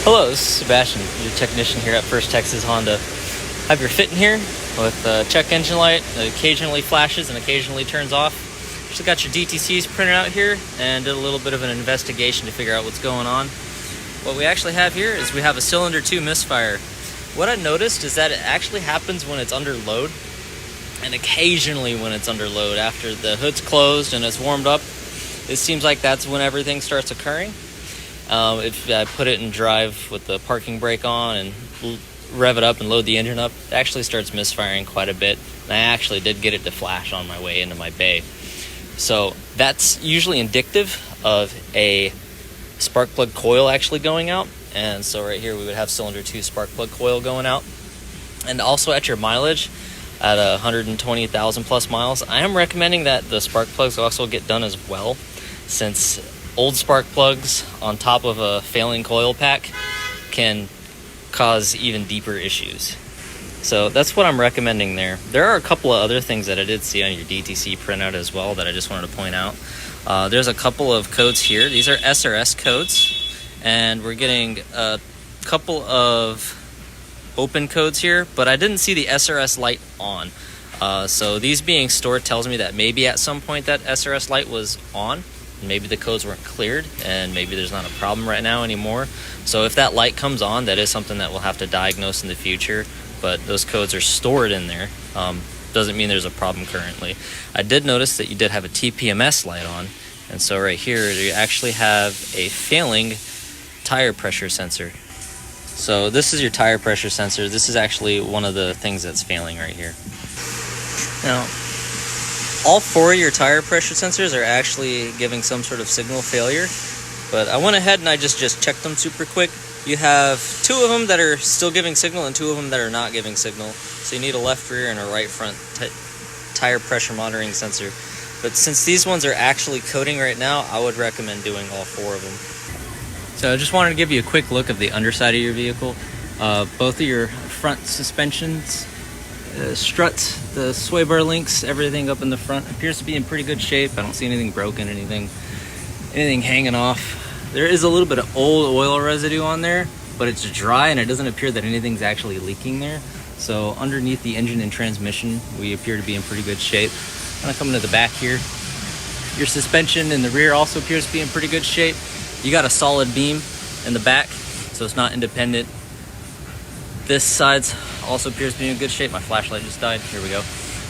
Hello, this is Sebastian, your technician here at First Texas Honda. Have your fit in here with the check engine light that occasionally flashes and occasionally turns off. Just got your DTCs printed out here and did a little bit of an investigation to figure out what's going on. What we actually have here is we have a cylinder 2 misfire. What I noticed is that it actually happens when it's under load and occasionally when it's under load. After the hood's closed and it's warmed up, it seems like that's when everything starts occurring. If I put it in drive with the parking brake on and rev it up and load the engine up, it actually starts misfiring quite a bit. And I actually did get it to flash on my way into my bay. So that's usually indicative of a spark plug coil actually going out. And so right here we would have cylinder 2 spark plug coil going out. And also at your mileage, at 120,000 plus miles, I am recommending that the spark plugs also get done as well, since old spark plugs on top of a failing coil pack can cause even deeper issues. So that's what I'm recommending there. There are a couple of other things that I did see on your DTC printout as well that I just wanted to point out. There's a couple of codes here. These are SRS codes, and we're getting a couple of open codes here, but I didn't see the SRS light on. So these being stored tells me that maybe at some point that SRS light was on. Maybe the codes weren't cleared, and maybe there's not a problem right now anymore. So if that light comes on, that is something that we'll have to diagnose in the future, but those codes are stored in there. Doesn't mean there's a problem currently. I did notice that you did have a TPMS light on, and so right here you actually have a failing tire pressure sensor. So this is your tire pressure sensor. This is actually one of the things that's failing right here. Now, all 4 of your tire pressure sensors are actually giving some sort of signal failure, but I went ahead and I just checked them super quick. You have 2 of them that are still giving signal and 2 of them that are not giving signal. So you need a left rear and a right front tire pressure monitoring sensor. But since these ones are actually coding right now, I would recommend doing all 4 of them. So I just wanted to give you a quick look of the underside of your vehicle. Both of your front suspensions, struts, the sway bar links, everything up in the front appears to be in pretty good shape. I don't see anything broken, anything hanging off. There is a little bit of old oil residue on there, but it's dry and it doesn't appear that anything's actually leaking there. So underneath the engine and transmission, we appear to be in pretty good shape. I'm gonna come into the back here. Your suspension in the rear also appears to be in pretty good shape. You got a solid beam in the back, so it's not independent. This side also appears to be in good shape. My flashlight just died. Here we go.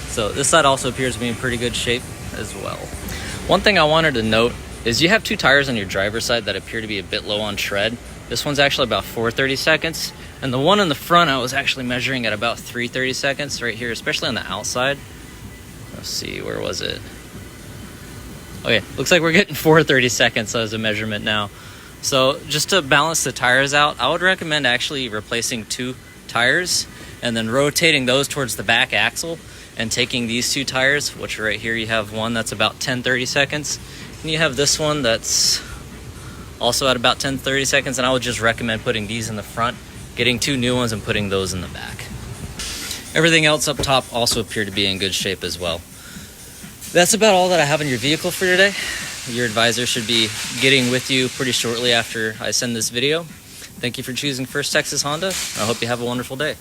So this side also appears to be in pretty good shape as well. One thing I wanted to note is you have 2 tires on your driver's side that appear to be a bit low on tread. This one's actually about 430 seconds, and the one in the front I was actually measuring at about 330 seconds right here, especially on the outside. Let's see, where was it? Okay, looks like we're getting 430 seconds as a measurement now. So just to balance the tires out, I would recommend actually replacing 2 tires and then rotating those towards the back axle and taking these 2 tires, which right here you have one that's about 10-30 seconds, and you have this one that's also at about 10-30 seconds, and I would just recommend putting these in the front, getting 2 new ones and putting those in the back. Everything else up top also appear to be in good shape as well. That's about all that I have in your vehicle for today. Your advisor should be getting with you pretty shortly after I send this video. Thank you for choosing First Texas Honda. I hope you have a wonderful day.